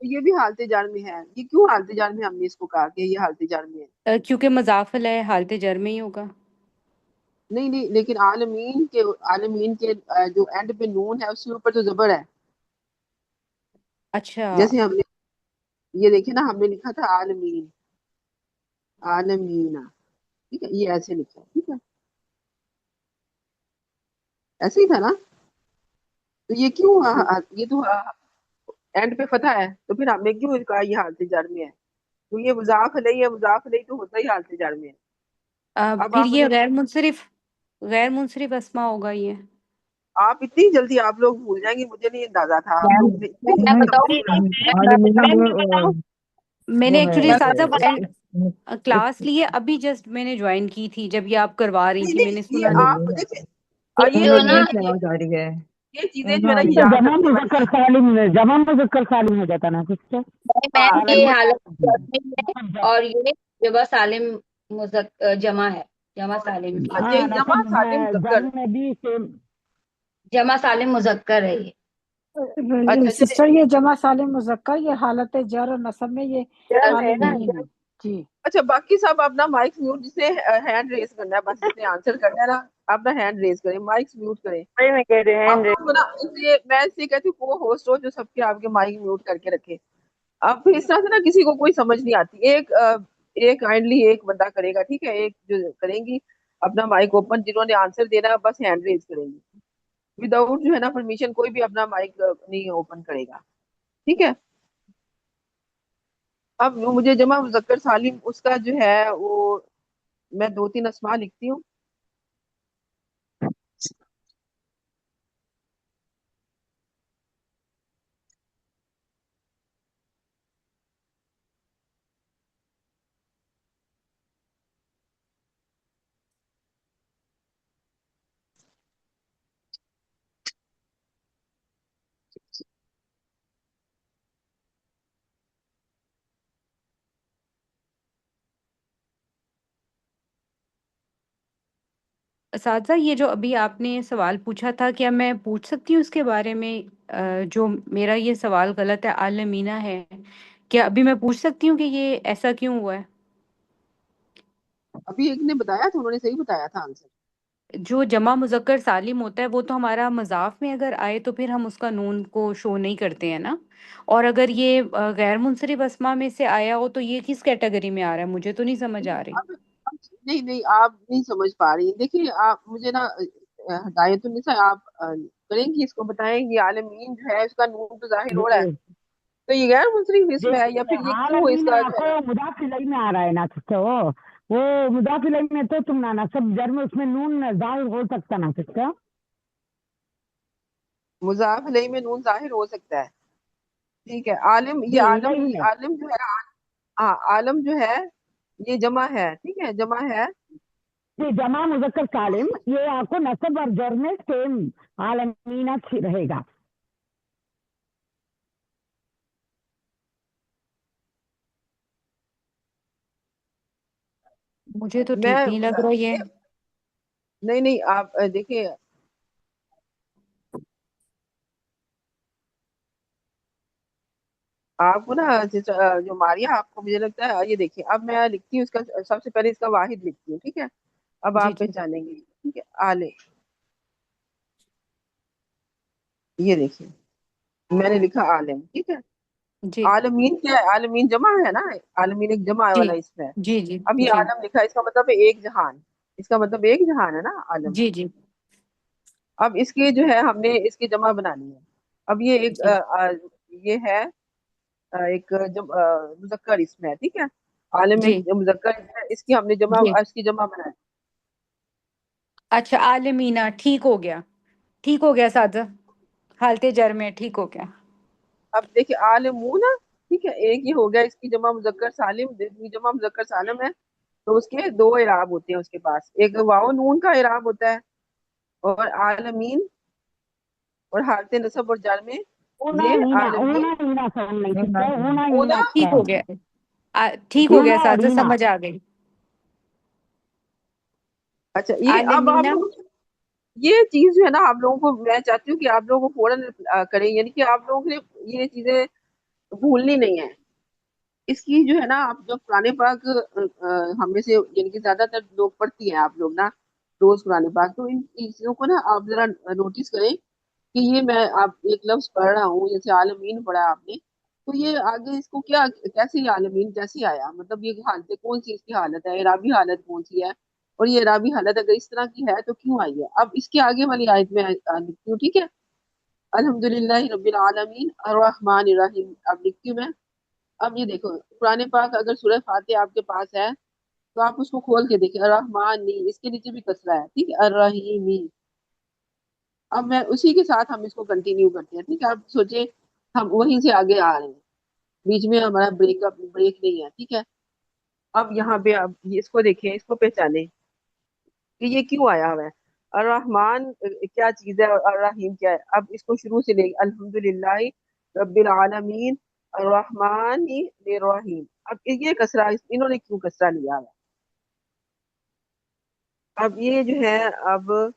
تو یہ بھی حالت جر میں ہے. یہ کیوں حالت جر میں ہم نے اس کو کہا کہ یہ حالت جر میں ہے؟ کیونکہ مضاف ہے، حالت جر میں ہی ہوگا. نہیں نہیں، لیکن عالمین کے جو اینڈ پہ نون ہے اس کے اوپر تو زبر ہے. اچھا. جیسے ہم نے یہ دیکھے نا، ہم نے لکھا تھا عالمین، عالمینا. ٹھیک ہے، یہ ایسے لکھا ہے. ٹھیک ہے، ایسے ہی تھا نا. تو یہ کیوں یہ تو اینڈ پہ فتح ہے، تو پھر ہم نے کیوں کہا یہ حالت جر میں ہے؟ تو یہ مضاف علیہ ہے، مضاف علیہ تو ہوتا ہی حالت جر میں ہے. اب پھر آپ یہ مجھے، غیر منصرف اسما ہوگا یہ. آپ اتنی جلدی آپ لوگ بھول جائیں گے، مجھے نہیں اندازہ تھا آپ لوگ اتنی میں جلدی بتاؤں، بھول جاتے ہیں. عالمینا وہ میں نے وہ ایکچولی ہے اساتذہ کلاس لی ہے ابھی، جسٹ میں نے جوائن کی تھی جب یہ آپ کروا رہی نہیں تھی، میں نے نہیں، سنا یہ نہیں. آپ دیکھیں، یہ یہ جو ہے نا چیزیں کی آواز آ رہی ہے. یہ چیزیں جو ہے نا یہ یہ تو یاد جمع رکھنے والی مذکر ہیں. سالم ہے، جمع مذکر سالم ہو جاتا نا کچھ سے. میم ہاں یہ یہ حالت جر میں ہے، اور یہ جمع سالم جمع ہے، جمع سالم کی یہ ہاں جمع نصب سالم میں مذکر. جر میں بھی سیم. جمع سالم مذکر ہے یہ. اچھا چلے. سسٹر یہ جمع سالم مذکر، یہ حالت جر اور نصب میں یہ عالمین ہے جی. اچھا باقی سب اپنا مائک میوٹ، جسے ہینڈ ریز کرنا ہے، بس جتنے آنسر کرنا ہے نا اپنا ہینڈ ریز کریں، مائک میوٹ کریں. میں کہہ رہے آپ ہیں لوگ نا اس لیے میں اس لیے کہتی ہوں وہ ہوسٹ ہو جو سب کے آپ کے مائک میوٹ کر کے رکھے. اب پھر اس طرح سے نا کسی کو کوئی سمجھ نہیں آتی. ایک کائنڈلی ایک بندہ کرے گا، ٹھیک ہے، ایک جو کریں گی اپنا مائک اوپن، جنہوں نے آنسر دینا ہے بس ہینڈ ریز کریں گی. وداؤٹ جو ہے نا پرمیشن کوئی بھی اپنا مائک نہیں اوپن کرے گا. ٹھیک ہے. اب مجھے جمع مذکر سالم اس کا جو ہے وہ میں 2 3 اسما لکھتی ہوں. اساتذہ یہ جو ابھی آپ نے سوال پوچھا تھا، کیا میں پوچھ سکتی ہوں اس کے بارے میں؟ جو میرا یہ سوال غلط ہے، عالمینہ ہے، کیا ابھی میں پوچھ سکتی ہوں کہ یہ ایسا کیوں ہوا ہے؟ ابھی ایک نے بتایا تھا، انہوں نے صحیح بتایا تھا آنسر. جو جمع مذکر سالم ہوتا ہے وہ تو ہمارا مضاف میں اگر آئے تو پھر ہم اس کا نون کو شو نہیں کرتے ہیں نا. اور اگر یہ غیر منصرف اسما میں سے آیا ہو تو یہ کس کیٹیگری میں آ رہا ہے؟ مجھے تو نہیں سمجھ آ رہی. نہیں نہیں، آپ نہیں سمجھ پا رہی. دیکھیے آپ مجھے نا ہدایت النساء آپ کریں گی، اس کو بتائیں گی عالمین جو ہے اس کا نون تو ظاہر ہو رہا ہے، جی تو یہ غیر منصرف جی اسم ہے یا پھر یہ کیوں اس عالمین کا جو آپ ہے کو نا. مضاف الیہ میں آ رہا ہے نا سکتے وہ مضاف الیہ میں تو تم نا سب جر میں اس میں نون ظاہر ہو سکتا نا سکتے. مضاف علیہ میں نون ظاہر ہو سکتا ہے. ٹھیک ہے. عالم، یہ جی عالم وہی ہی ہے. عالم جو ہے. ہاں عالم جو ہے یہ جمع ہے. ٹھیک ہے، جمع ہے. جی جمع مذکر سالم یہ آپ کو نصب اور جر میں سیم عالمینہ رہے گا. مجھے تو میں ٹھیک نہیں لگ رہا یہ. نہیں نہیں، آپ دیکھیں آپ کو نا جو ماریا آپ کو مجھے لگتا ہے یہ دیکھیں. اب میں لکھتی ہوں اس کا، سب سے پہلے اس کا واحد لکھتی ہوں. ٹھیک ہے، اب جی آپ جی پہچانیں گے. ٹھیک ہے، آلے، یہ دیکھیے میں نے لکھا عالم. ٹھیک ہے. جی عالمین کیا ہے؟ عالمین جمع ہے نا، عالمین ایک جمع جی والا اسم ہے. جی جی اب یہ جی عالم لکھا ہے، اس کا مطلب ہے ایک جہان. اس کا مطلب ایک جہان ہے نا عالم. جی جی اب اس کی جو ہے ہم نے اس کی جمع بنانی ہے. اب یہ ایک جی یہ ہے ایک مذکر اسم ہے. ٹھیک ہے، عالم ایک جی مذکر اسم ہے، اس کی ہم نے جمع، جی اس کی جمع بنانی. اچھا عالمینہ، ٹھیک ہو گیا، ٹھیک ہو گیا اساتذہ، حالت جر میں ٹھیک ہو گیا. اب دیکھیں عالمون، ٹھیک ہے، ایک ہی ہو گیا. اس کی جمع مذکر سالم، جمع مذکر سالم ہے تو اس کے 2 اعراب ہوتے ہیں. اس کے پاس ایک واو نون کا اعراب ہوتا ہے، اور عالمین، اور حالت نصب اور جر میں اونا یہ ہینا عالمین. اونا ہینا سوال نہیں سکتے اونا اولا، ہینا ٹھیک کا ہو گیا، ٹھیک ہو گیا اونا اور اساتذہ، ہینا. سمجھ آ گئی. اچھا یہ اب آپ عالمینہ. لوگ یہ چیز جو ہے نا آپ لوگوں کو میں چاہتی ہوں کہ آپ لوگوں کو فوراً کریں، یعنی کہ آپ لوگوں کے یہ چیزیں भूलनी नहीं है। इसकी जो है ना, आप जो कुरान पाक हम में से यानी कि ज्यादातर लोग पढ़ती हैं, आप लोग ना रोज कुरान पाक, तो इन चीजों को ना आप जरा नोटिस करें कि ये मैं आप एक लफ्ज पढ़ रहा हूँ, जैसे आलमीन पढ़ा आपने, तो ये आगे इसको क्या कैसे ये आलमीन कैसे आया, मतलब ये हालत कौन सी इसकी हालत है, इराबी हालत कौन सी है, और ये इराबी हालत अगर इस तरह की है तो क्यों आई है। अब इसके आगे वाली आयत में लिखती हूँ, ठीक है। अल्हम्दुलिल्लाह रब्बिल आलमीन अर्रहमानिर रहीम, अब लिखती हूँ मैं। अब ये देखो कुरान पाक अगर सूरह फातिहा आपके पास है तो आप उसको खोल के देखिए, अर्रहमानी, इसके नीचे भी कसरा है, ठीक है, अर्रहीमी। अब मैं उसी के साथ हम इसको कंटिन्यू करते हैं, ठीक है। आप सोचे हम वहीं से आगे आ रहे हैं, बीच में हमारा ब्रेक नहीं है, ठीक है। अब यहाँ पे अब इसको देखिए, इसको पहचाने कि ये क्यों आया हुआ है। अर्रहमान क्या चीज है और अर्रहीम क्या है। अब इसको शुरू से ले, अल्हम्दुलिल्लाह रब्बिल आलमीन अर्रहमान रहीम। अब ये कसरा इन्होंने क्यों कसरा लिया हुआ है। अब ये जो है, अब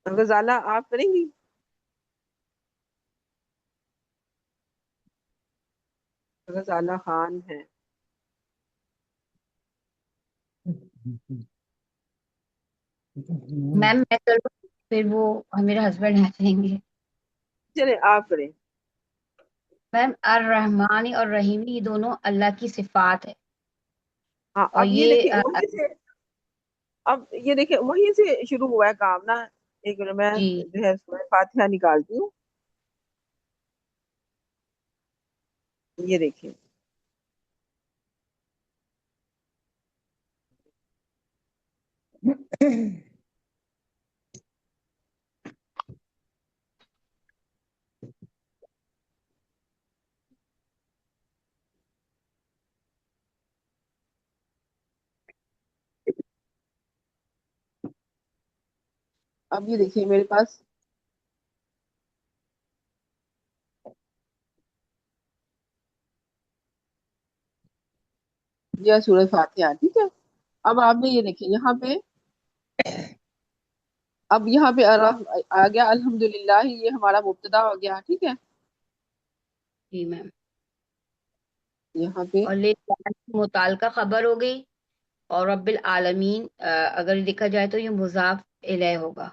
गजाला आप करेंगी। गजाला खान है। मैम मैं करूँ, फिर वो मेरे हस्बैंड आ जाएंगे। चले आप करें। मैम अर रहमानी और रहीमी ये दोनों अल्लाह की सिफात है। हाँ, और अब ये ये देखिए वहीं से, अब ये देखिए वहीं से शुरू हुआ है काम ना। एक मिनट, मैं जी जो है सूरह फातिहा निकालती हूँ। ये देखिए, अब ये देखिए मेरे पास, यह सूरह फातिहा, ठीक है। अब आपने ये देखिए यहाँ पे, अब यहाँ पे आ गया अल्हम्दुलिल्लाह, ये हमारा मुब्तदा हो गया, ठीक है। जी मैम। यहाँ पे और ले मुतालका खबर हो गई। और रब्बिल आलमीन अगर देखा जाए तो ये मुजाफ इलैह होगा।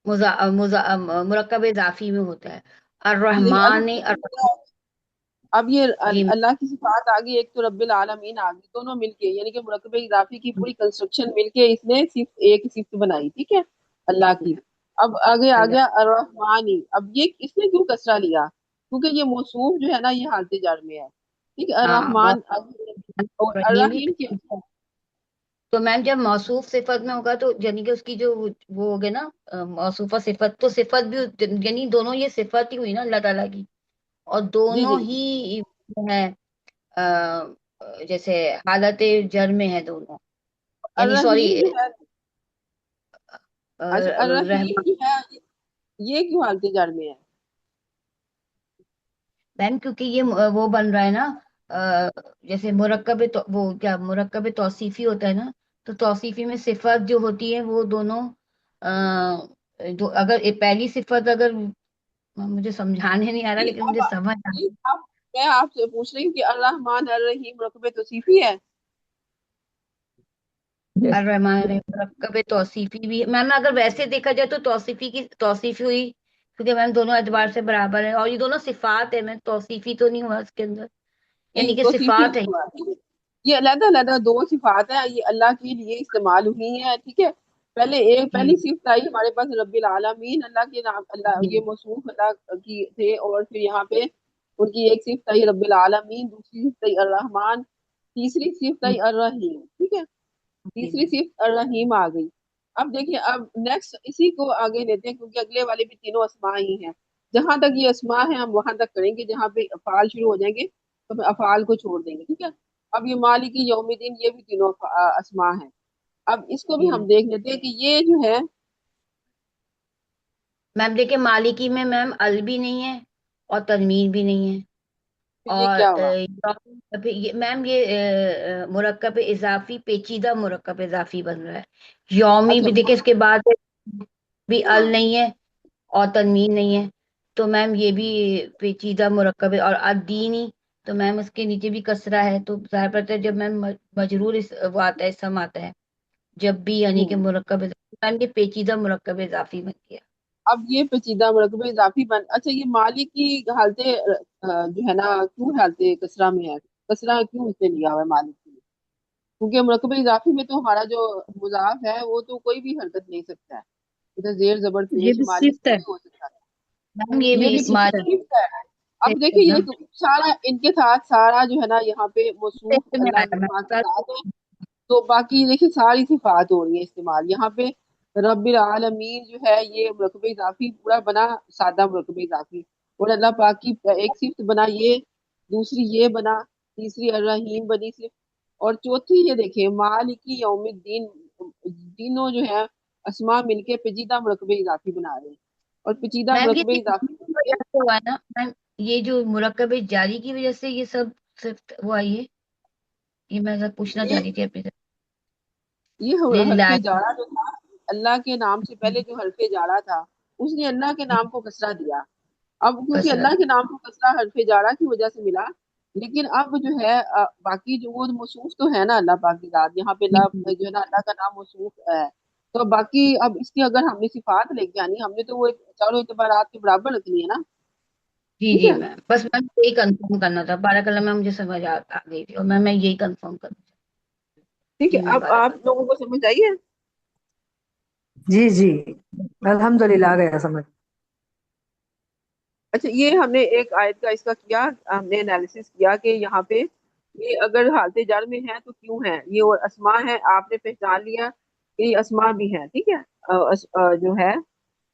मुरक्कब इजाफी में होता है। अर ये देखिए रहमान अल्हम्दुलिल्लाह। अब ये जी अल्लाह की सिफात आ गई, एक तो रब्बिल आलमीन आ गई, दोनों मिलके यानी कि मुरक्कब इजाफी की पूरी कंस्ट्रक्शन मिलके इसने सिर्फ एक सिफ्त बनाई, ठीक है, अल्लाह की। अब आगे आ अल्लाह गया अर्रहमानी। अब ये इसने क्यों कसरा लिया, क्योंकि ये मौसूफ जो है ना ये हालत जार में है, ठीक है। हाँ अर्रहमान और रहीम भी। अर्रहीम के, तो मैम जब मौसूफ सिफत में होगा तो यानी कि उसकी जो वो हो गए ना मौसूफा सिफत, तो सिफत भी यानी दोनों ये सिफत ही हुई ना अल्लाह ताला की। और जी जी दोनों जी, ही जो है जैसे हालत जर में है दोनों। यानी सॉरी अर्रहीम जो है, अच्छा अर्रहीम रहमान। जो है ये क्यों हालत जार में है। मैम क्योंकि ये वो बन रहा है ना जैसे मुरक्कब तो वो क्या मुरक्कब तौसीफी होता है ना। तो तौसीफी में सिफत जो होती है वो दोनों जो अगर ये पहली सिफत अगर मुझे समझाने नहीं आ रहा जी, लेकिन मुझे समझ आ जी, अब मैं आपसे पूछ रही हूँ कि अर्रहमान अर्रहीम रकबे तौसीफी है। अर रहमान मुरक्कब तौसीफी भी मैम अगर वैसे देखा जाए तो तौसीफी की तौसीफी हुई क्योंकि मैम दोनों एतबार से बराबर है और ये दोनों सिफात है। मैम तौसीफी तो नहीं हुआ इसके अंदर। नहीं यानी कि तौसीफी सिफात है। नहीं हुआ, ठीक है। ये अलग अलग दो सिफात है, ये अल्लाह के लिए इस्तेमाल हुई है, ठीक है। पहले एक जी पहली सिफत आई हमारे पास रब्बिल आलमीन, अल्लाह के नाम, अल्लाह जी ये मौसूफ अल्लाह की थे, और फिर यहाँ पे उनकी एक सिफत आई रब्बिल आलमीन, दूसरी सिफत आई अर्रहमान, तीसरी सिफत आई अर्रहीम, ठीक है। जी तीसरी मैम। सिर्फ अर्रहीम आ गई। अब देखिए, अब नेक्स्ट इसी को आगे लेते हैं क्योंकि अगले वाले भी तीनों अस्मा ही हैं। जहां तक ये अस्मा है हम वहां तक करेंगे, जहां पे अफाल शुरू हो जाएंगे तो फिर अफाल को छोड़ देंगे, ठीक है। अब ये मालिकी यौमिद्दीन ये भी तीनों अस्मा है। अब इसको भी जी हम देख लेते हैं कि ये जो है, मैम देखिए मालिकी में मैम अल भी नहीं है और तनवीन भी नहीं है। फिर ये और क्या हुआ। मैम ये मुरक्कब इजाफी पेचीदा मुरक्कब इजाफी बन रहा है। यौमी अच्छा भी देखिए इसके बाद भी अल नहीं है और तनवीन नहीं है। تو میم یہ بھی پیچیدہ مرکب ہے. اور الدینی تو میم اس کے نیچے بھی کسرہ ہے، تو ظاہر پڑتا ہے جب میم مجرور وہ آتا ہے، اسم آتا ہے جب بھی، یعنی کہ مرکب میم یہ پیچیدہ مرکب اضافی بن گیا. اب یہ پیچیدہ مرکب اضافی اچھا یہ مالی کی حالتیں جو ہے نا کیوں حالتیں کسرہ میں ہے؟ کسرہ کیوں اس نے لیا ہوا ہے مالی کی؟ کیونکہ مرکب اضافی میں تو ہمارا جو مضاف ہے وہ تو کوئی بھی حرکت نہیں سکتا ہے، ادھر زیر زبر یہ پیش بھی مالی صفت سے ہے، نہیں ہو سکتا. میم یہ یہ بھی بھی صفت ہے. صفت ہے. اب دیکھیں نا یہ سارا ان کے ساتھ سارا جو ہے نا یہاں پہ موصوف صفت میں اللہ آیا پاک کی میم. ذات ہے، تو باقی دیکھیں ساری صفات ہو رہی ہیں استعمال یہاں پہ. رب العالمین جو ہے یہ مرکب اضافی پورا بنا سادہ مرکب اضافی، اور اللہ پاک کی ایک صفت بنا یہ، دوسری یہ بنا، تیسری الرحیم بنی صرف، اور چوتھی یہ دیکھیں مالکی یوم الدین. تینوں جو ہے اسماء مل کے پیچیدہ مرکب اضافی بنا رہے ہیں، اور پیچیدہ میم یہ مرکب اضافی کی وجہ سے ہوا ہے نا میم، یہ جو مرکب جاری کی وجہ سے یہ سب صفت وہ آئی ہے. یہ میں پوچھنا چاہ یہ رہی تھی اپنی طرف. یہ حرف للہ. جارا جو تھا اللہ کے نام سے پہلے جو حرف جارا تھا اس نے اللہ کے نام کو کسرہ دیا. اب کیونکہ اللہ کثرت. کے نام کو کسرہ حرف جارا کی وجہ سے ملا، لیکن اب جو ہے باقی جو وہ موصوف تو ہے نا اللہ پاک کی ذات، یہاں پہ اللہ جو ہے نا اللہ کا نام موصوف ہے، تو باقی اب اس کی اگر ہم نے صفات لے کے آنی ہم نے تو وہ چاروں اعتبارات کے برابر رکھنی ہے نا. جی ٹھیک جی ہے میم، بس میم یہی کنفرم کرنا تھا. بارک اللہ میم، مجھے سمجھ آ گئی تھی، اور میں یہی کنفرم کرنا چاہتی. ٹھیک ہے. جی میم اب بارک آپ لوگوں کو سمجھ آئیے. جی جی اللہ. الحمدللہ آ گیا سمجھ. اچھا یہ ہم نے ایک آیت کا اس کا کیا، ہم نے انالیسس کیا کہ یہاں پہ یہ اگر حالت جر میں ہے تو کیوں ہے یہ، اور اسماء ہے آپ نے پہچان لیا کہ یہ اسماء بھی ہیں. ٹھیک ہے جو ہے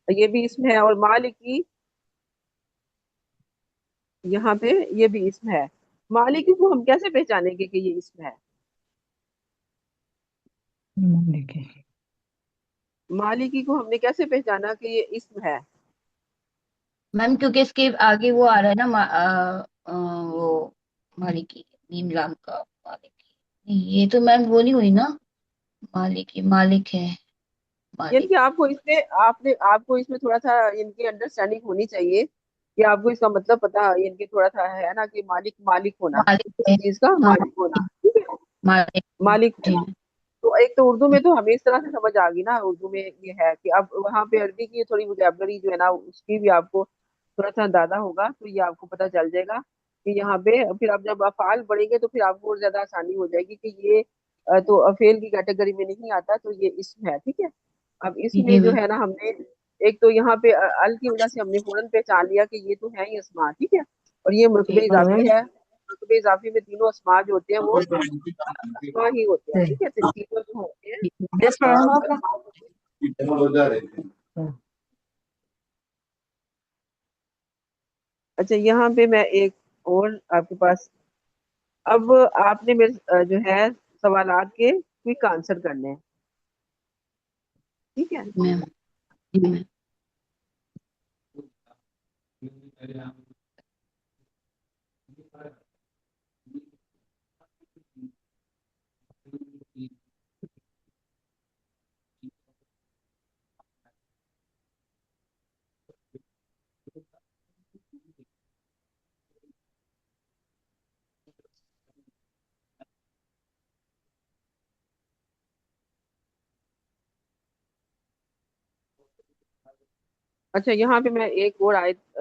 یہ بھی اسم ہے، اور مالکی یہاں پہ یہ بھی اسم ہے. مالکی کو ہم کیسے پہچانیں گے کہ یہ اسم ہے؟ دیکھیں مالکی کو ہم نے کیسے پہچانا کہ یہ اسم ہے؟ میم کیونکہ اس کے آگے وہ آ رہا ہے نا وہ مالکی نیم لام کا مالکی. یہ تو میم وہ نہیں ہوئی نا، مالکی مالک ہے یعنی کہ مالک. آپ کو اس میں آپ کو اس میں تھوڑا سا ان کی انڈرسٹینڈنگ ہونی چاہیے کہ آپ کو اس کا مطلب پتا ان کے تھوڑا سا ہے نا کہ مالک مالک ہونا، مالک ہے. کسی چیز کا ہاں مالک ہونا. ٹھیک ہے مالک. مالک جی ہونا. تو ایک تو اردو میں تو ہمیں اس طرح سے سمجھ آ گئی نا، اردو میں یہ ہے کہ اب وہاں پہ عربی کی تھوڑی وکیبلری جو ہے نا اس کی بھی آپ کو تھوڑا سا اندازہ ہوگا، تو یہ آپ کو پتہ چل جائے گا کہ یہاں پہ پھر آپ جب افعال پڑھیں گے تو پھر آپ کو اور زیادہ آسانی ہو جائے گی کہ یہ تو افعال کی کیٹیگری میں نہیں آتا، تو یہ اسم ہے. ٹھیک ہے. اب اس جی میں جی جو میم. ہے نا ہم نے ایک تو یہاں پہ ال کی وجہ سے ہم نے فوراً پہچان لیا کہ یہ تو ہے ہی اسماء. ٹھیک ہے. اور یہ مرکب جی اضافی ہے. مرکب اضافی میں تینوں اسماء جو ہوتے ہیں وہ اسماء ہی ہوتے ہیں. ٹھیک ہے. تینوں جو ہوتے ہیں ڈریس پڑھاؤں گا اسماء ہوتے ہیں. آپ اچھا یہاں پہ میں ایک اور آپ کے پاس، اب آپ نے میرے جو ہے سوالات کے کوئک آنسر کرنے ہیں. ٹھیک ہے. میم. جی میم. اچھا یہاں پہ میں ایک اور آیت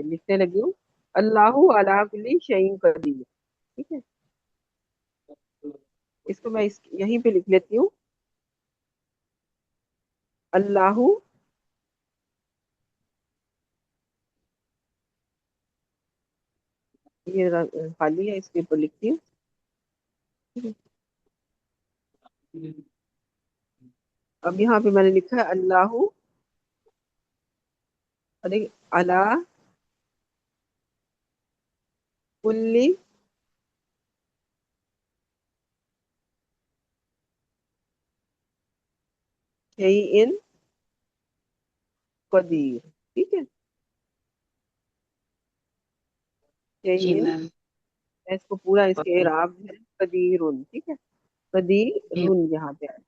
لکھنے لگی ہوں، اللہ علی کل شیء قدیر. ٹھیک ہے. اس کو میں یہیں پہ لکھ لیتی ہوں، اللہ یہ خالی ہے اس کے اوپر لکھتی ہوں. اب یہاں پہ میں نے لکھا ہے اللہ علی کل شیء قدیر. ٹھیک ہے. جی شیء میم. اس کو پورا اس کے اعراب ہے قدیر. ٹھیک ہے. قدیر جی یہاں پہ ہے.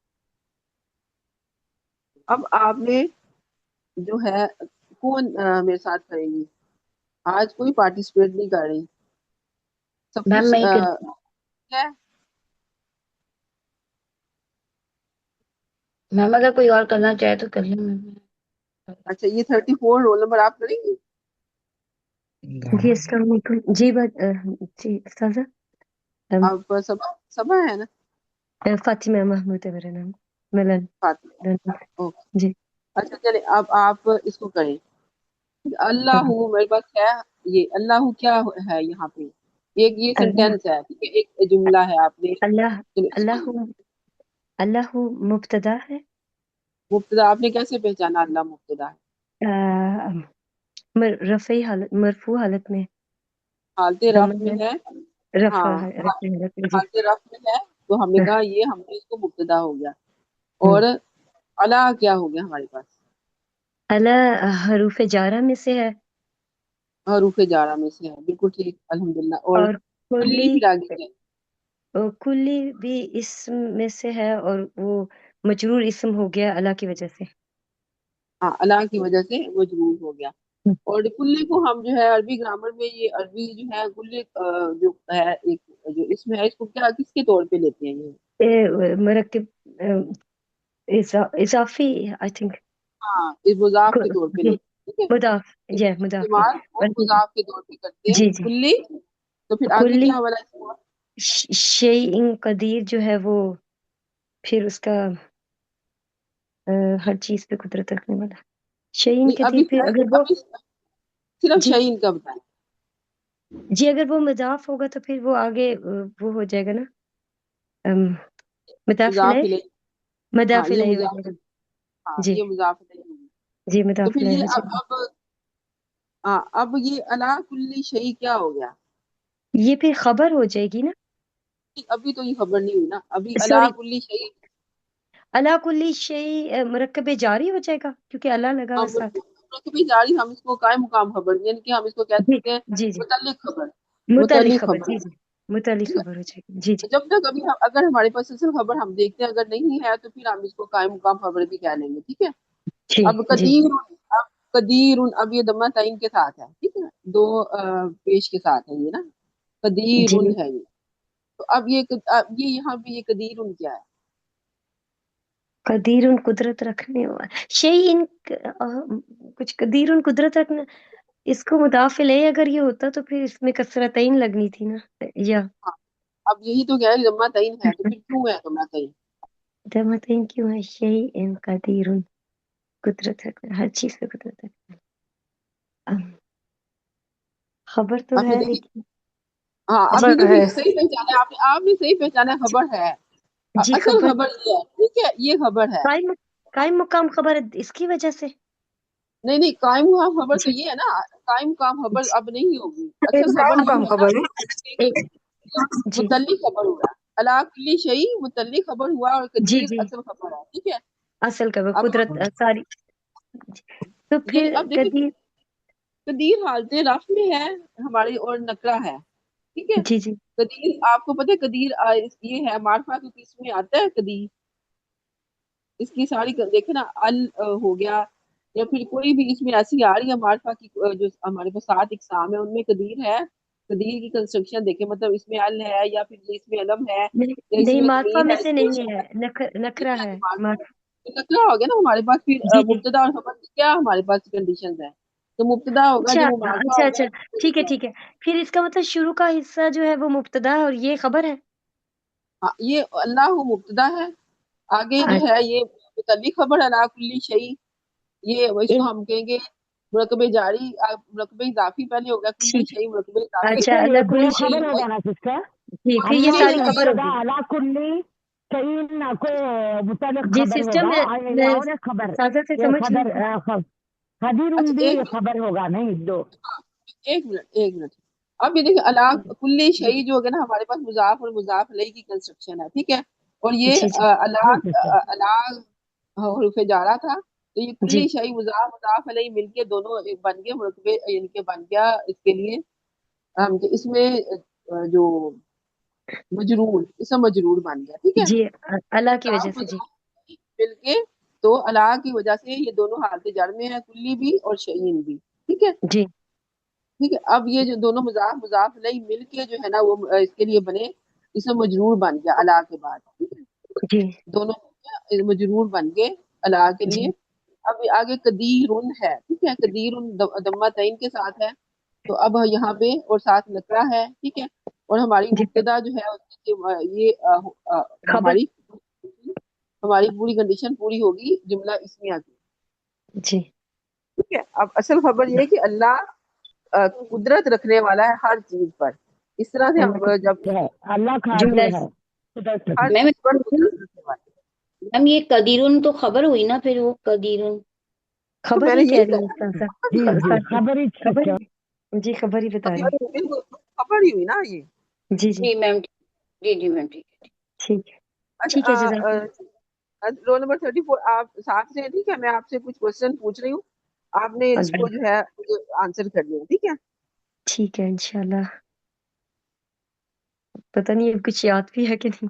اب آپ نے جو ہے कौन मेरे साथ करेगी? आज कोई पार्टिसिपेट नहीं कर रही, सब मैम कुछ मैं ही है। मैम अगर कोई और करना चाहे तो कर ले मैम। अच्छा, ये 34 रोल नंबर आप करेंगी? जी अस्सलाम वालेकुम जी जी उस्ताजा आप सबा सबा है ना? फातिमा महमूद है मेरा नाम मिलन फातिमा, ओके। जी अच्छा चले, अब आप इसको करें। अल्लाह मेरे पास है, ये अल्लाह क्या है यहाँ पे? ये अल्लाह सेंटेंस है, ठीक है, एक जुमला है, आपने अल्लाह चलो इसको। अल्लाह अल्लाह मुब्तदा है मुब्तदा आपने कैसे पहचाना अल्लाह मुब्तदा है? रफ़ी हालत मरफू हालत में हालत रफ दमन में है है। रफ़ा हाँ, है रफ़ी हालत में जी हालत रफ में है, तो हमने कहा ये हमने इसको मुब्तदा हो गया। और अला क्या हो गया हमारे पास? अला हरूफ जारा में से है हरूफ जारा में से है, बिल्कुल ठीक, अल्हम्दुलिल्लाह। और और कुल्ली कुल्ली फिर आगे क्या है? कुल्ली भी इसम में से है और वो मजरूर इसम हो गया अला की वजह से हाँ, अला की वजह से मजरूर हो गया। और कुल्ली को हम जो है अरबी ग्रामर में, ये अरबी जो है कुल्ली जो है, एक जो इसमें है, इसको क्या किसके तौर पे लेते हैं ये? मरकब इजाफी आई थिंक हाँ, इस मुजाफ के तौर पे जी लेते हैं, ठीक है। मुदाफ इसका ये मुदाफी इस्तेमाल वो मुजाफ के तौर पे करते हैं, जी जी कुल्ली। तो फिर आगे कुल्ली क्या वाला इस्तेमाल? शेइन कदीर जो है वो फिर उसका हर चीज पे कुदरत रखने वाला शेइन नहीं, कदीर फिर अगर वो अभी सिर्फ जी शहीन का बताएं। जी अगर वो मुदाफ होगा तो फिर वो आगे वो हो जाएगा ना मुदाफ मुजाफ इलैह इलैह। हाँ, मुदाफ ये इलैह हो मुजाफ, जाएगा हाँ जी ये मुजाफ इलैह होगी। जी तो मुदाफ फिर इलैह ये हो जाएगा अब हाँ, अब ये अला कुल्ली शही क्या हो गया? ये फिर खबर हो जाएगी ना अभी तो ये खबर नहीं हुई ना, अभी अला सॉरी कुल्ली शही। अला कुल्ली शै मुरक्कब जारी हो जाएगा क्योंकि अला लगा हुआ हम है साथ कभी जारी, हम इसको कायम मुकाम खबर, यानी कि हम इसको कह जी सकते हैं जी जी मुतल्लिक खबर। मुतालिक मुतल्लिक खबर खबर, जी जी मुतालिक ठीक है। खबर हो जाएगी जी जी जब तक अभी हम, अगर हमारे पास असल खबर हम देखते हैं, अगर नहीं है तो फिर हम इसको कायम मुकाम खबर भी कह लेंगे, ठीक है। जी अब जी कदीर, अब कदीर, अब ये दम्मा ताइन के साथ है, ठीक है, दो पेश के साथ है ये ना, कदीर जी है ये। तो अब ये यहाँ पे ये कदीर क्या है? कदीर कुदरत रखने वाला शेई इन कुछ कदीर कुदरत रखना इसको मुदाफिल है अगर ये होता तो फिर इसमें कसरतैन लगनी थी ना या हाँ, अब यही तो कह रही दम्मा ताइन है, तो फिर क्यों है दम्मा ताइन? दमतैन क्यों है शेई इन कदीर कुदरत रखना हर चीज पे कुदरत रखना खबर तो अब ये है देखिए, लेकिन हाँ अब ये खबर है। देखिए, सही पहचाना आपने, आपने सही पहचाना, खबर है। जी असल खबर खबर ये है, ठीक है, ये खबर है। कायम कायम मुकाम खबर है इसकी वजह से नहीं नहीं, कायम हुआ खबर तो जी ये है ना, कायम काम खबर जी अब नहीं होगी, एक असल खबर काम ये काम है ना, खबर है। एक जी मुतल्लिक खबर हुआ। अला कुल्ली शई मुतल्लिक खबर हुआ, और जी कदीर जी असल खबर है, ठीक है। असल खबर अब कुदरत सारी तो ये फिर अब देखिए, कदीर कदीर हालते रफ में है हमारी, और नकरा है, ठीक है। जी जी कदीर आपको पता है, कदीर ये है मार्फा के किस में आता है कदीर, इसकी सारी देखे ना, अल हो गया, या फिर कोई भी इसमें ऐसी आ रही है मार्फा की, जो हमारे पास 7 इकसाम है उनमें कदीर है। कदीर की कंस्ट्रक्शन देखे, मतलब इसमें अल है, या फिर ये इसमें अलम है, नहीं या नहीं इसमें मार्फा जमीर में है, से इसमें नहीं शब्द है है, नखरा ठीक है, है तो मार्फा है। मार्फ तो नकरा हो गया ना हमारे पास, फिर जी जी मुब्तदा और खबर की क्या हमारे पास कंडीशंस है? तो मुब्तदा होगा अच्छा जब वो मार्फा अच्छा होगा, अच्छा ठीक है ठीक है फिर इसका मतलब शुरू का हिस्सा जो है वो मुब्तदा है और ये खबर है हाँ, ये अल्लाह मुब्तदा है। आगे जो अच्छा, है ये मुतल्लिक खबर अला कुल्ली शई, ये इसको इन हम कहेंगे मुरकबे जारी, मुरकबे इजाफी पहले होगा, कुल्ली ठीक शई मुरकबे इजाफी अच्छा इससे अल्लाह ये कुल्ली दो शै खबर हो जाना सिस्टर। जी फिर ये कुल्ली अल्लाह सारी शई। खबर मुब्तदा होगी अला कुल्ली कईन को मुतल्लिक जी खबर सिस्टम होगा, मैं और एक खबर, साजा से ये समझ खबर नहीं खदीर अच्छा भी एक खबर होगा नहीं दो। एक मिनट, एक मिनट। अब ये देखिए, अला कुल्ली शई जो होगा ना, हमारे पास मुजाफ और मुजाफ अलैहि की कंस्ट्रक्शन है, ठीक है। और ये जी जी अला जी सिस्टर। अला हुरूफ जारा था, तो ये जी कुल्ली शई मुजाफ मुजाफ अलैहि मिलके दोनों एक बन गए मुरकबे, इनके बन गया इसके लिए कि इसमें जो मजरूर, इसमें मजरूर बन गया, ठीक है। जी अल्लाह की मुजाफ वजह से जी मुजाफ मिलके تو अला की वजह से ये दोनों हालत जर में है, कुल्ली भी और शयीन भी। ठीक है, जी ठीक है। अब ये जो दोनों मुजाफ मुजाफ इलैहि मिल के जो है ना वो इसके लिए बने, इसमें मजरूर बन गया अला के बाद। ठीक है, जी दोनों मजरूर बन गए अला के लिए। जी अब आगे कदीरुन है, ठीक है, कदीरुन दम्मा तईन के साथ है, तो अब यहाँ पे और साथ नकरा है। ठीक है, और हमारी जी मुब्तदा जो है ये खबर हमारी हमारी पूरी कंडीशन पूरी होगी जुमला इस्मिया की। जी ठीक है, अब असल खबर ये है कि अल्लाह कुदरत रखने वाला है हर चीज पर। इस तरह से अल्लाह हम जब है, अल्लाह जुमला कादिर है, कुदरत हर रखने। मैम चीज पर कुदरत रखने वाला है। मैम ये कदीरुन तो खबर हुई ना, फिर वो कदीरुन। तो खबर मैंने ही कह यही रही हूँ कहा उस्ताद साहब। जी जी, उस्ताद जी खबर ही खबर सच है। ही, जी खबर ही बता रही हूँ। बिल्कुल खबर ही हुई ना ये। जी जी जी मैम, जी जी मैम, ठीक है। ठीक है, ठीक अच्छा, है जज़ाक रोल नंबर 34 आप साथ से हैं, ठीक है। मैं आपसे कुछ क्वेश्चन पूछ रही हूँ, आपने जी इसको जो है मुझे आंसर करनी है। ठीक है, ठीक है इंशाल्लाह। पता नहीं अब कुछ याद भी है कि नहीं।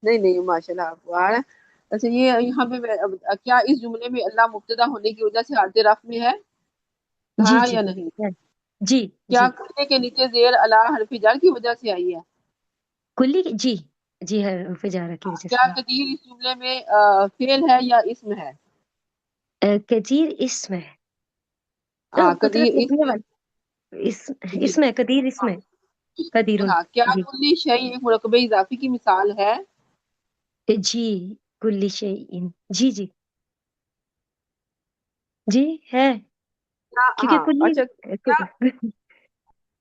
नहीं नहीं माशाल्लाह आपको आ रहा है। अच्छा, ये यहाँ पे क्या इस जुमले में अल्लाह मुब्तदा होने की वजह से हालत रफ में है, जी हाँ जी या नहीं? जी क्या जी कुल्ले के नीचे जेर अला हरफ जार की वजह से आई है? कुल्ली जी जी है फिजारा की वजह क्या से। कदीर इस जुमले में फेल है या इसम है? कदीर इसमें हाँ कुदरत कदीर रखने इसम। वाला जी इसमें कदीर इसमें कदीरुन। हाँ, क्या जी कुल्ली शय एक मुरकबे इजाफी की मिसाल है? जी कुल्ली शैइन जी जी जी है, क्योंकि हाँ कुल्ली अच्छा, क्या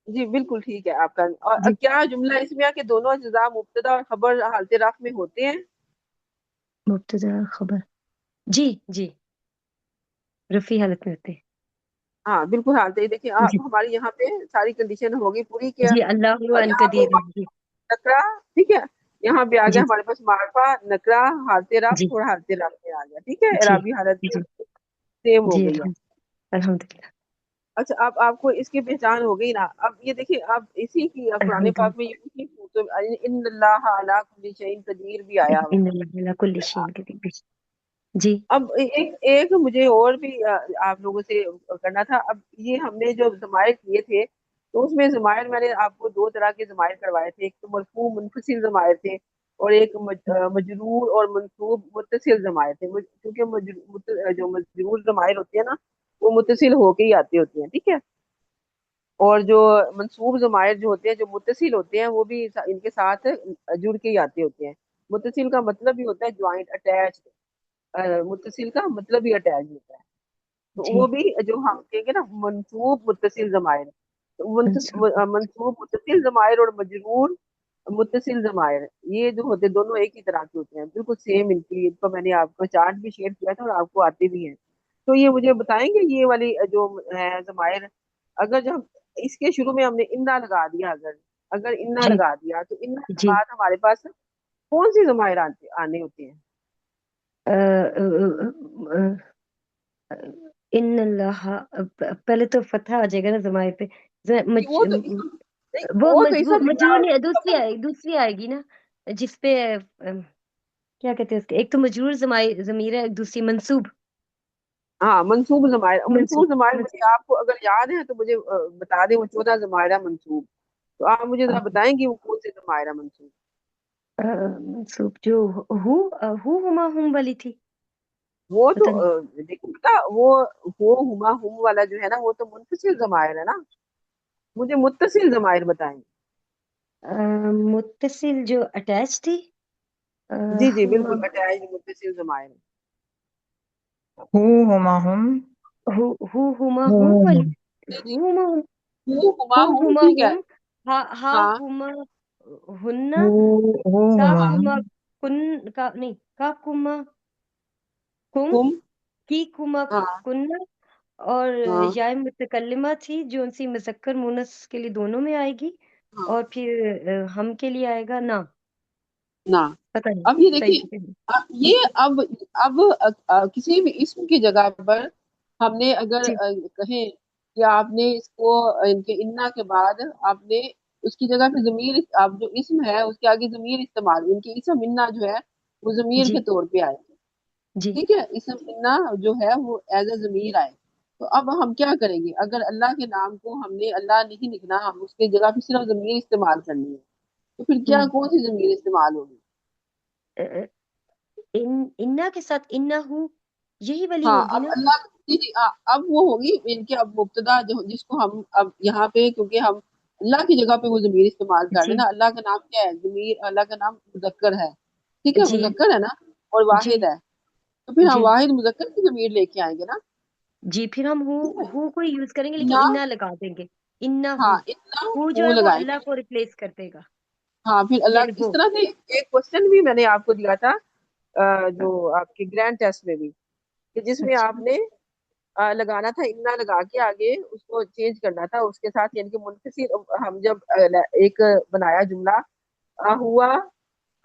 जी बिल्कुल ठीक है आपका। और जी क्या जुमला इसमिया के दोनों अज्जा मुब्तदा और खबर हालत रफ में होते हैं? मुब्तदा खबर जी जी रफी हालत में होते हैं। हाँ बिल्कुल हालत है। देखिए जी हमारी यहाँ पे सारी कंडीशन होगी पूरी कि जी अल्लाह अन यहाँ पे कदीर जी नकरा, ठीक है, यहाँ पे आ गया जी हमारे पास मारफा, नकरा, हालत रफ जी और हालत रफ में आ गया। ठीक है, जी इराबी हालत जी सेम हो जी गई है। अल्हम्दुलिल्लाह अच्छा, अब आपको इसकी पहचान हो गई ना। अब ये देखिए, अब इसी की कुरान पाक में अल्हम्दुलिल्लाह ये उसी तो इन्नल्लाह अला कुल्ली शैइन कदीर भी आया हुआ इन्नल्लाह अला कुल्ली है। शैइन कदीर। जी अब एक एक मुझे और भी आप लोगों से करना था। अब ये हमने जो जमायर किए थे, तो उसमें जमायर मैंने आपको दो तरह के जमायर करवाए थे। एक तो मरफू मुनफसिल जमायर थे, और एक मजरूर और मंसूब मुत्तसिल जमायर थे। क्योंकि जो मजरूर जमायर होते हैं ना, वो मुत्तसिल होके ही आते होते हैं। ठीक है, और जो मंसूब जमायर जो होते हैं, जो मुत्तसिल होते हैं, वो भी इनके साथ जुड़ के ही आते होते हैं। मुत्तसिल का मतलब भी होता है ज्वाइंट, अटैच। मुत्तसिल का मतलब भी अटैच होता है। तो जी वो भी जो हम कहेंगे ना मंसूब मुत्तसिल जमायर, तो मंसूब मंसूब मुत्तसिल जमायर और मजरूर मुत्तसिल जमायर, ये जो होते हैं दोनों एक ही तरह के होते हैं, बिल्कुल सेम। इनका मैंने आपको चार्ट भी शेयर किया था और आपको आते भी हैं। तो ये मुझे बताएंगे ये वाली जो है जमायर, अगर जो इसके शुरू में हमने इन्ना लगा दिया, अगर अगर इन्ना जी लगा दिया, तो इन्ना के जी बाद हमारे पास कौन सी जमायर आने होते हैं? इन अल्लाह पहले तो फतह आ जाएगा ना जमाए पे। कि वो तो इसम नहीं, वो वो तो मजबूर इसम मजबूर नहीं, खबर। दूसरी आएगी ना जिसपे क्या कहते हैं उसके, एक तो मजरूर जमीर है, दूसरी मंसूब। हाँ मंसूब जमायर, मंसूब मंसूब जमायर मंसूब मुझे आपको अगर याद है तो मुझे बता दें। वो 14 जमायरा मंसूब, तो आप मुझे जरा बताएंगे वो कौन से जमायरा मंसूब? मंसूब जो हु हुमा हुम वाली थी। वो तो पता नहीं देखो बेटा, वो हो हुमा हुम वाला जो है ना, वो तो मुत्तसिल जमायर है ना। मुझे मुत्तसिल जमायर बताएं। मुत्तसिल जो अटैच थी। अ, जी जी हुमा बिल्कुल, अटैच मुत्तसिल जमायर। हु हुमा हुम। हु हुमा हु हुम वाली। हुम। जी जी, हु हुमा हुम हु हुमा हु हुम, हुमा ठीक है। हुम हा हा हाँ हुमा हुन्ना हु हु का हुमा कुमा हुम। कुन का नहीं का कुमा कुम हुम। की कुमा हाँ कुन्ना। और हाँ याय मुतकल्लिमा थी जो उनसी मुज़क्कर मुनस के लिए दोनों में आएगी। हाँ। और फिर हम के लिए आएगा ना। ना, पता नहीं अब ये सही देखिए, से। ये अब किसी भी इसम की जगह पर हमने अगर जी कहें कि आपने इसको इनके इन्ना के बाद आपने उसकी जगह पे जमीर, आप जो इसम है उसके आगे जमीर इस्तेमाल, इनकी इसम इन्ना जो है वो जमीर के जी तौर पे आए। जी ٹھیک ہے، اسم انا جو ہے وہ ایز اے ضمیر آئے. تو اب ہم کیا کریں گے؟ اگر اللہ کے نام کو ہم نے اللہ نہیں لکھنا، ہم اس کی جگہ پہ صرف ضمیر استعمال کرنی ہے، تو پھر کیا ہوں کون سی ضمیر استعمال ہوگی؟ انا کے ساتھ انا ہوں یہی والی ہاں ہوگی اب نا؟ اللہ جی جی اب وہ ہوگی ان کے اب مبتدا جس کو ہم اب یہاں پہ، کیونکہ ہم اللہ کی جگہ پہ وہ ضمیر استعمال کر رہے ہیں جی نا. اللہ کا نام کیا ہے؟ ضمیر. اللہ کا نام مذکر ہے، ٹھیک ہے، جی مذکر ہے نا، اور جی واحد ہے. تو پھر ہم جی واحد مذکر کی ضمیر لے کے آئیں گے نا. جی پھر ہم ٹھیک ہے، ہو کو یوز کریں گے، لیکن انا، انا لگا دیں گے. انا ہاں اتنا ہو جو ہو ہے وہ لگائیں گے. اللہ کو ریپلیس کر دے گا. ہاں پھر یعنی اللہ اس ہو. طرح سے ایک کوشچن بھی میں نے آپ کو دیا تھا جو آپ کے گرینڈ ٹیسٹ میں بھی، کہ جس میں آپ اچھا نے لگانا تھا انا لگا کے آگے اس کو چینج کرنا تھا اس کے ساتھ، یعنی کہ منفصل ہم جب ایک بنایا جملہ ہوا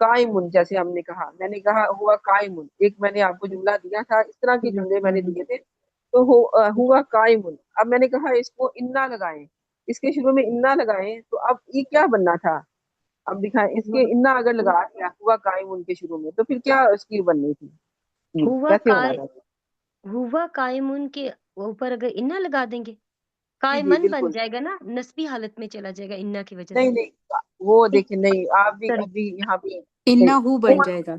قائمن، جیسے ہم نے کہا، میں نے کہا ہوا قائمن، ایک میں نے آپ کو جملہ دیا تھا، اس طرح کے جملے میں نے دیے تھے. تو ہوا قائمن، اب میں نے کہا اس کو انا لگائیں، اس کے شروع میں انا لگائیں، تو اب یہ کیا بننا تھا؟ اب دکھائیں اس کے انا اگر لگا دیا ہوا قائمن کے شروع میں، تو پھر کیا اس کی بننی تھی؟ ہوا کیسے ہونا تھا؟ ہوا قائمن کے اوپر اگر انا لگا دیں گے، جی جی قائمن بن بالکل. جائے گا نا، نسبی حالت میں چلا جائے گا انا کی وجہ سے. نہیں نہیں، وہ دیکھیں، نہیں آپ بھی سوری ابھی یہاں پہ انا نہیں، ہو بن جائے گا.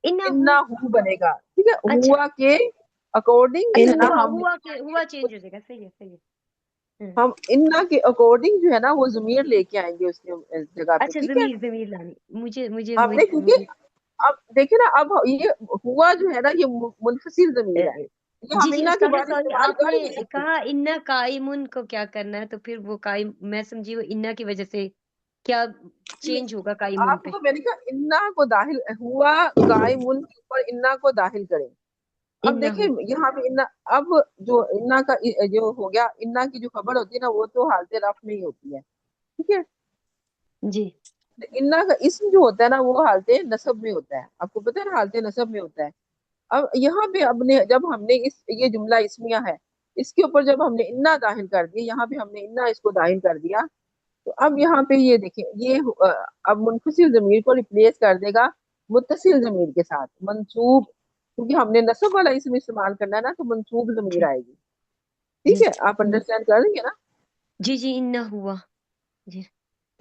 انا ہو. انا ہو بنے گا، ٹھیک ہے، اچھا ہوا کے اکارڈنگ جو اچھا ہے نا ہوا ہم ہوا کے ہوا چینج ہو جائے گا. صحیح ہے صحیح ہے. ہم انا کے اکارڈنگ جو ہے نا وہ ضمیر لے کے آئیں گے اس کے جگہ پہ، اچھا ٹھیک ہے. ضمیر لانی. مجھے آپ نے کیونکہ اب دیکھیں نا، اب یہ ہوا جو ہے نا یہ منفصل ضمیر ہے، یہ ہم جی جی انا کے استاد بعد سوری، استعمال آپ کر نے بھی سکتے ہیں. کہا انا قائمن کو کیا کرنا ہے، تو پھر وہ قائم میں سمجھی وہ انا کی وجہ سے کیا چینج ہوگا قائمن آپ پہ. کو میں نے کہا انا کو داخل ہوا قائمن کے اوپر انا کو داخل کریں. اب انا دیکھیں ہو. یہاں پہ انا، اب جو انا کا جو ہو گیا، انا کی جو خبر ہوتی ہے نا وہ تو حالت رفع نہیں ہوتی ہے، ٹھیک ہے. جی انا کا اسم جو ہوتا ہے نا وہ حالت نصب میں ہوتا ہے، آپ کو پتہ ہے نا، حالت نصب میں ہوتا ہے. اب یہاں پہ جب ہم نے یہ جملہ اسمیہ ہے، اس کے اوپر جب ہم نے انا داخل کر دیا، یہاں پہ ہم نے انا اس کو داخل کر دیا، تو اب یہاں پہ یہ دیکھیں، یہ اب منفصل ضمیر کو ریپلیس کر دے گا متصل ضمیر کے ساتھ منصوب، کیونکہ ہم نے نصب والا اسم استعمال کرنا ہے نا، تو منصوب ضمیر جی آئے گی. جی ٹھیک ہے، آپ انڈرسٹینڈ کر رہی ہیں نا. جی جی انا ہوا. جی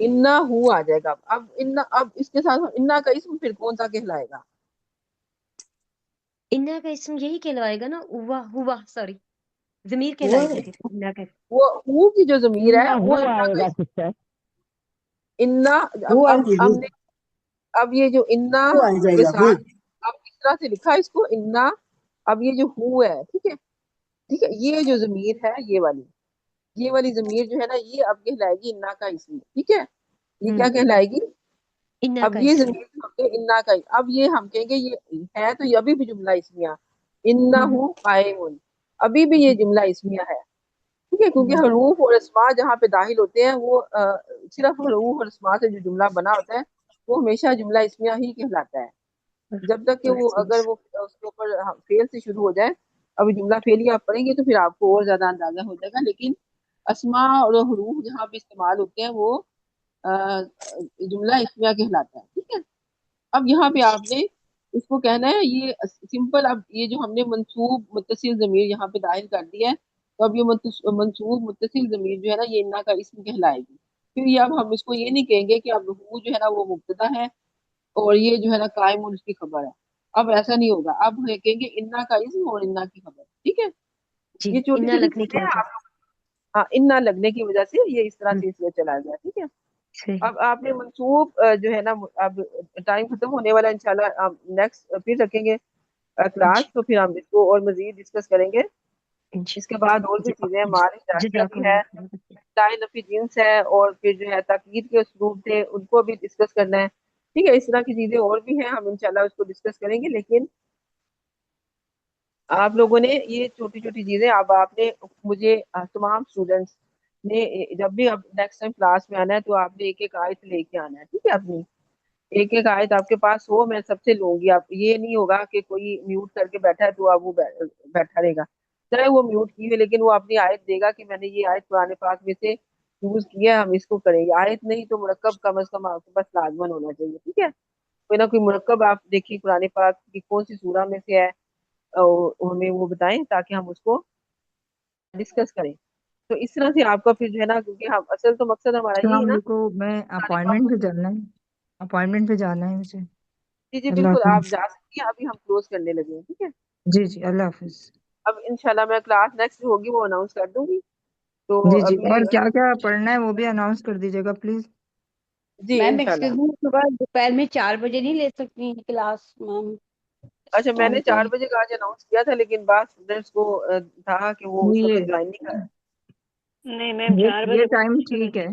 انا ہو آ جائے گا. اب انا، اب اس کے ساتھ انا کا اسم پھر کون سا کہلائے گا؟ انا کا اسم یہی کہلوائے گا نا، ہوا ہوا سوری ضمیر وہ کہلائے گا پھر انا کا. وہ ہو کی جو ضمیر ہے انا وہ ہو انا آئے کا گا اسم. سسٹر. انا اب وہ آئے اب گی ہم وہ نے اب یہ جو انا وہ آ جائے کے گا وہ. ساتھ اب اس طرح سے لکھا اس کو انا. اب یہ جو ہو ہے، ٹھیک ہے، ٹھیک ہے، یہ جو ضمیر ہے یہ والی ضمیر جو ہے نا یہ اب کہلائے گی انا کا اسم، ٹھیک ہے. یہ ہوں کیا کہلائے گی؟ انا اب کا یہ اسم. ضمیر ہم نے انا کا، اب یہ ہم کہیں گے یہ ہے تو یہ ابھی بھی جملہ اسمیہ، انا ہوں ہوں قائمن، ابھی بھی یہ جملہ اسمیہ ہے، ٹھیک ہے. کیونکہ ہوں حروف اور اسماء جہاں پہ داخل ہوتے ہیں وہ صرف حروف اور اسماء سے جو جملہ بنا ہوتا ہے وہ ہمیشہ جملہ اسمیہ ہی کہلاتا ہے، جب تک کہ وہ اگر وہ اس کے اوپر فیل سے شروع ہو جائے. ابھی جملہ فعلیہ آپ پڑھیں گے تو پھر آپ کو اور زیادہ اندازہ ہو جائے گا، لیکن اسماء اور حروف جہاں پہ استعمال ہوتے ہیں وہ جملہ اسمیہ کہلاتا ہے، ٹھیک ہے. اب یہاں پہ آپ نے اس کو کہنا ہے یہ سمپل. اب یہ جو ہم نے منصوب متصل ضمیر یہاں پہ داخل کر دیا ہے، تو اب یہ منصوب متصل ضمیر جو ہے نا یہ انا کا اسم کہلائے گی. پھر یہ اب ہم اس کو یہ نہیں کہیں گے کہ اب ہو جو ہے نا وہ مبتدا ہے اور یہ جو ہے نا قائم اس کی خبر ہے. اب ایسا نہیں ہوگا، اب کہیں گے انا کا اسم اور انا کی خبر، ٹھیک ہے. جی یہ چھوٹی انا چھوٹی لگنے چیزیں کی ہیں وجہ آپ، ہاں انا لگنے کی وجہ سے یہ اس طرح سے. سے اس لیے چلا گیا، ٹھیک ہے. صحیح. اب آپ نے منصوب جو ہے نا، اب ٹائم ختم ہونے والا، انشاءاللہ ہم نیکسٹ پھر رکھیں گے کلاس، تو پھر ہم اس کو اور مزید ڈسکس کریں گے. اس کے بعد اور بھی چیزیں ہمارے جاشیہ جزاک بھی ہے، اللہ خیر. لائن نفی جنس ہے، اور پھر جو ہے تاکید کے اسلوب تھے ان کو بھی ڈسکس کرنا ہے، ٹھیک ہے. اس طرح کی چیزیں اور بھی ہیں، ہم انشاءاللہ اس کو ڈسکس کریں گے. لیکن آپ لوگوں نے یہ چھوٹی چھوٹی چیزیں، اب آپ نے مجھے تمام اسٹوڈینٹس نے جب بھی اب نیکسٹ ٹائم کلاس میں آنا ہے تو آپ نے ایک ایک آیت لے کے آنا ہے، ٹھیک ہے. اپنی ایک ایک آیت آپ کے پاس ہو، میں سب سے لوں گی. آپ یہ نہیں ہوگا کہ کوئی میوٹ کر کے بیٹھا ہے تو اب وہ بیٹھا رہے گا، چاہے وہ میوٹ کی ہے لیکن وہ اپنی آیت دے گا کہ میں نے یہ آیت قرآن پاک میں سے یوز کیا ہے، ہم اس کو کریں گے. آیت نہیں تو مرکب کم از کم آپ کے پاس لازمن ہونا چاہیے، ٹھیک ہے. کوئی نہ کوئی مرکب آپ دیکھیے قرآن پاک کی کون سی سورہ میں سے ہے، हमें वो बताएं ताकि हम उसको डिस्कस करें। तो इस तरह से आपका फिर जो है ना, क्योंकि हम असल तो मकसद हमारा यही अच्छा, है ना, मेरे को मैं सारे काम अपॉइंटमेंट पे जाना है, अपॉइंटमेंट पे जाना है मुझे। जी जी अल्लाह बिल्कुल, आप हाफिज। जा सकती हैं, अभी हम क्लोज करने लगे हैं, ठीक है। जी जी, अल्लाह हाफिज। अब इंशाल्लाह मैं क्लास नेक्स्ट होगी वो अनाउंस कर दूंगी। तो जी जी, अभी और क्या क्या पढ़ना है वो भी अनाउंस कर दीजिएगा प्लीज। जी मैम इंशाल्लाह। एक्सक्यूज मी, सुबह दोपहर में 4 बजे नहीं ले सकती क्लास मैम? अच्छा, मैंने टाइम पे 4 बजे का आज अनाउंस किया था, लेकिन बाद स्टूडेंट्स को था कि वो उस ये वक्त ज्वाइन नहीं कर। नहीं मैम, ये 4 बजे ये बहुत टाइम मुश्किल है। ठीक है।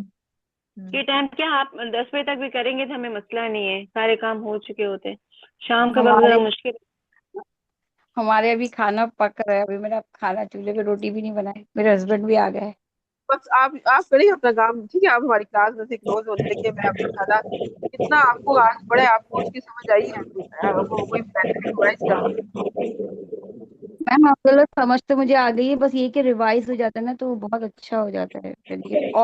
ये टाइम क्या, आप 10 बजे तक भी करेंगे तो हमें मसला नहीं है, सारे काम हो चुके होते हैं। शाम का वक्त जरा हमारे मुश्किल। हमारे अभी खाना पक रहा है, अभी मेरा खाना चूल्हे पे, रोटी भी नहीं बनाई, मेरे हस्बैंड भी आ गए। बस आप करिए अपना काम, ठीक है। आप हमारी क्लास में से क्लोज होने लगे, मैं अपना खाना, कितना आपको आज पढ़े आपको उसकी समझ आई है, वो कोई बेनिफिट हुआ है इसका। मैम आप गलत समझ तो मुझे आ गई है, बस ये कि रिवाइज हो जाता है ना तो वो बहुत अच्छा हो जाता है फिर ये। और